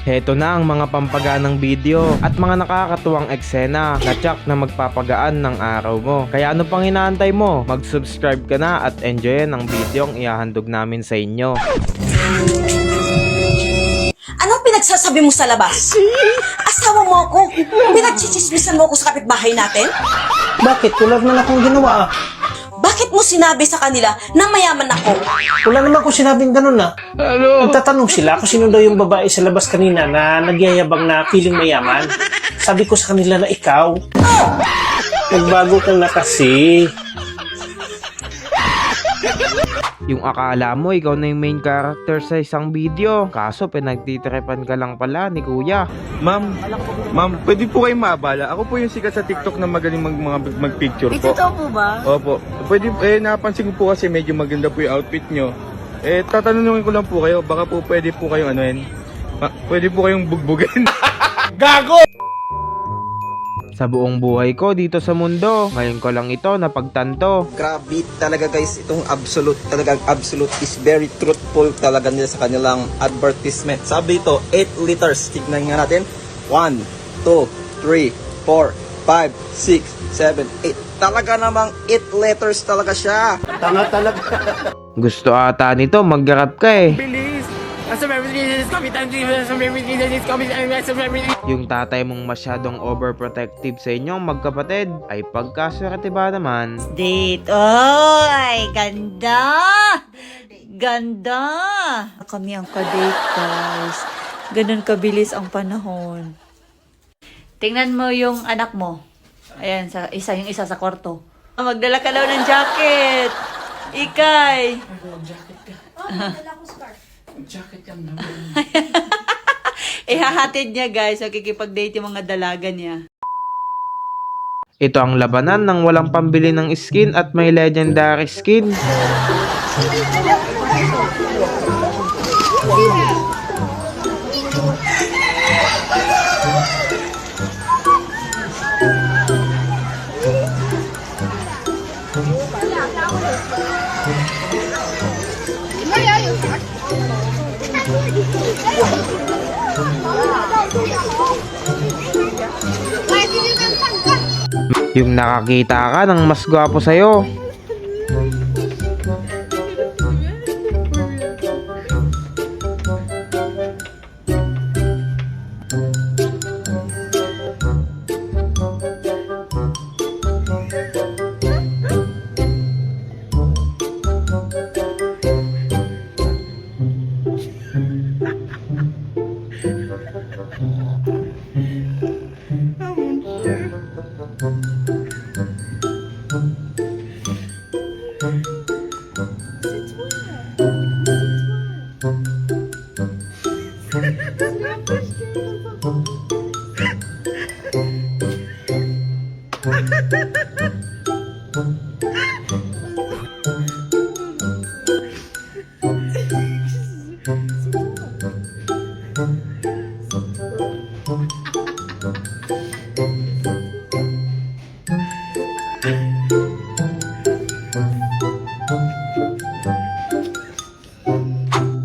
Heto na ang mga pampaganang video at mga nakakatuwang eksena na tsak na magpapagaan ng araw mo. Kaya ano pang inaantay mo? Mag-subscribe ka na at enjoyin ang video ang ihahandog namin sa inyo. Anong pinagsasabi mo sa labas? Asawa mo ako. Pinagchichismisan mo ako sa kapitbahay natin? Bakit? Wala naman akong ginawa. Bakit mo sinabi sa kanila na mayaman ako? Wala naman akong sinabing ganun na. Nagtatanong sila kung sino daw yung babae sa labas kanina na nagyayabang na feeling mayaman. Sabi ko sa kanila na ikaw. Nagbago ka na kasi. Yung akala mo ikaw na yung main character sa isang video, kaso pinagtitrepan ka lang pala ni kuya. Ma'am, pwede po kayong maabala. Ako po yung sikat sa TikTok na magaling mag-picture po. Ito po ba? Opo. Pwede, napansin ko po kasi medyo maganda po yung outfit nyo. Tatanungin ko lang po kayo, baka po pwede po kayong pwede po kayong bugbugin. Gago! Sa buong buhay ko dito sa mundo, ngayon ko lang ito napagtanto. Grabe talaga guys, itong absolute is very truthful talaga nila sa kanilang advertisement. Sabi ito, 8 liters. Tignan nga natin. 1, 2, 3, 4, 5, 6, 7, 8. Talaga namang 8 letters talaga siya. Tanga talaga. Gusto ata nito mag-rap ka eh. Yung tatay mong masyadong overprotective sa inyong magkapatid ay pagkaswerte ba naman? Date. Ay, ganda! Ganda! Kami ang ka-date, guys. Ganun kabilis ang panahon. Tingnan mo yung anak mo. Ayan, yung isa sa kwarto. Magdala ka daw ng jacket. Ikay. Ihahatid niya, guys. Makikipag-date yung mga dalaga niya. Ito ang labanan ng walang pambili ng skin at may legendary skin. Yung nakakita ka ng mas gwapo sa'yo.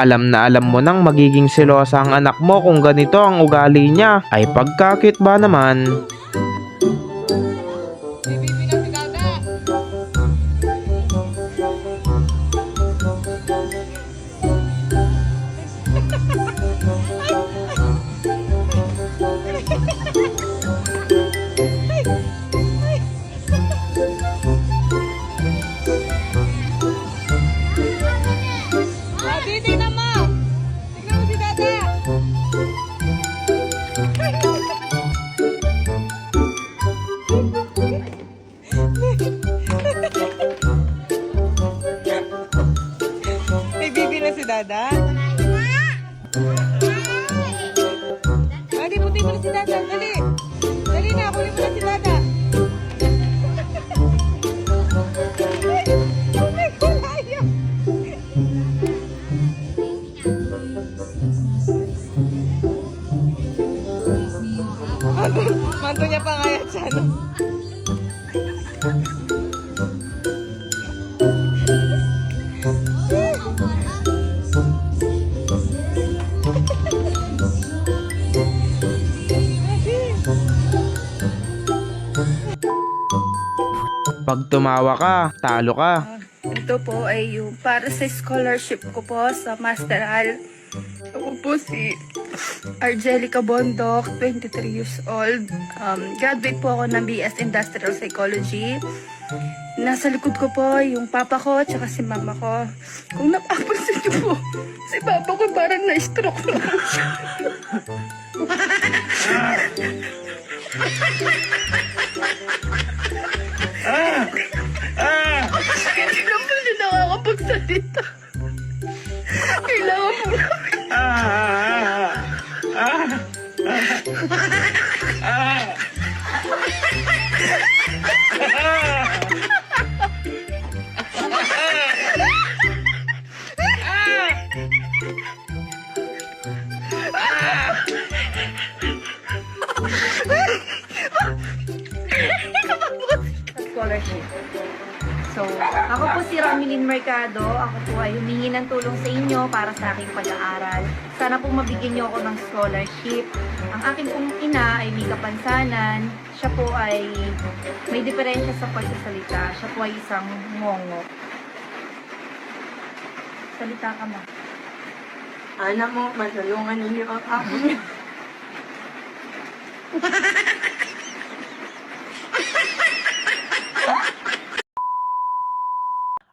Alam na alam mo nang magiging selosa ang anak mo kung ganito ang ugali niya. Ay pagka-cute ba naman? May bibi na si Dada. Dali, puti mo na si Dada. Dali. Dali na, kunin mo na si Dada. Ay, kulayo. Manto niya pa kaya siya, no? Pag tumawa ka, talo ka. Ito po ay yung para sa scholarship ko po sa Masteral. Ako po si Argelica Bondok, 23 years old. Graduate po ako ng BS Industrial Psychology. Nasa likod ko po yung papa ko at saka si mama ko. Kung napapansin niyo po, si papa ko parang na-stroke na po siya. Hindi na po siya nakakapagsalita. Kailangan po namin. Scholarship. So, ako po si Ramilin Mercado. Ako po ay humingi ng tulong sa inyo para sa aking pag-aaral. Sana po mabigyan niyo ako ng scholarship. Ang aking pong ina ay may kapansanan. Siya po ay may diferensya sa pagsasalita. Siya po ay isang mongo. Salita ka ma. Anak mo, masalungan ninyo ang aking.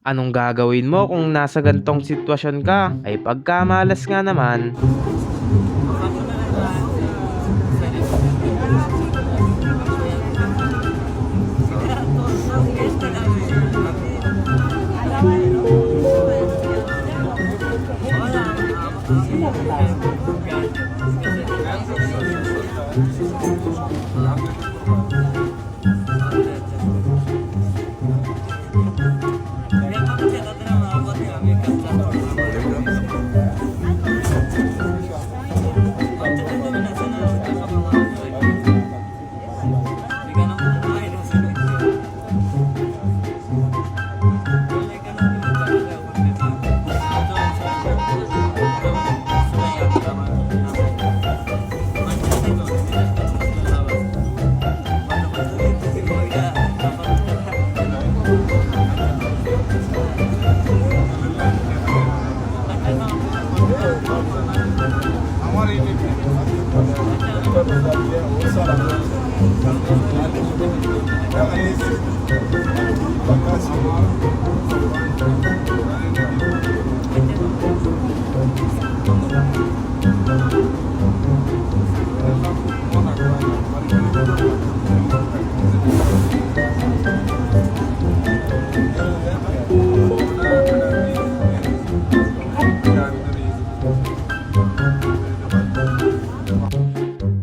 Anong gagawin mo kung nasa gantong sitwasyon ka? Ay pagkamalas nga naman.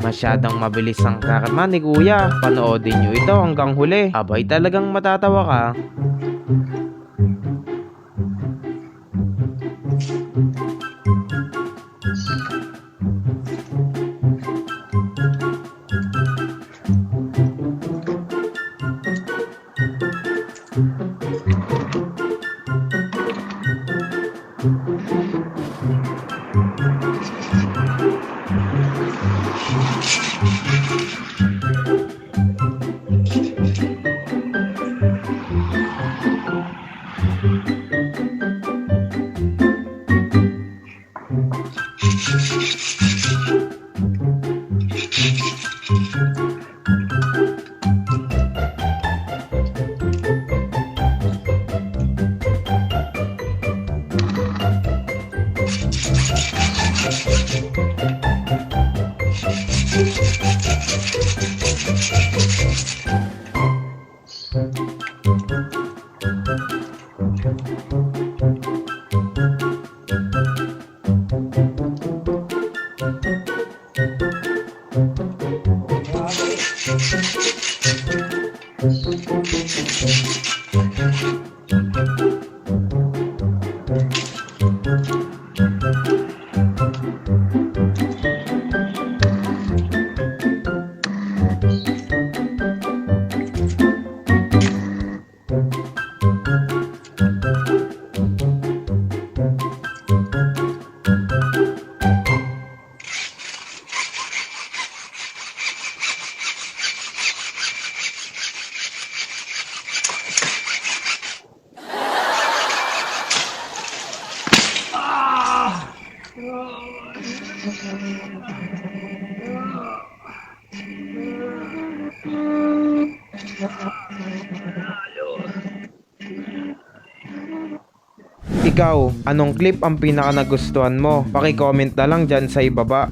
Masyadong mabilis ang karma ni Kuya. Panoodin nyo ito hanggang huli. Abay talagang matatawa ka. Ikaw, anong clip ang pinaka nagustuhan mo? Paki-comment na lang dyan sa ibaba.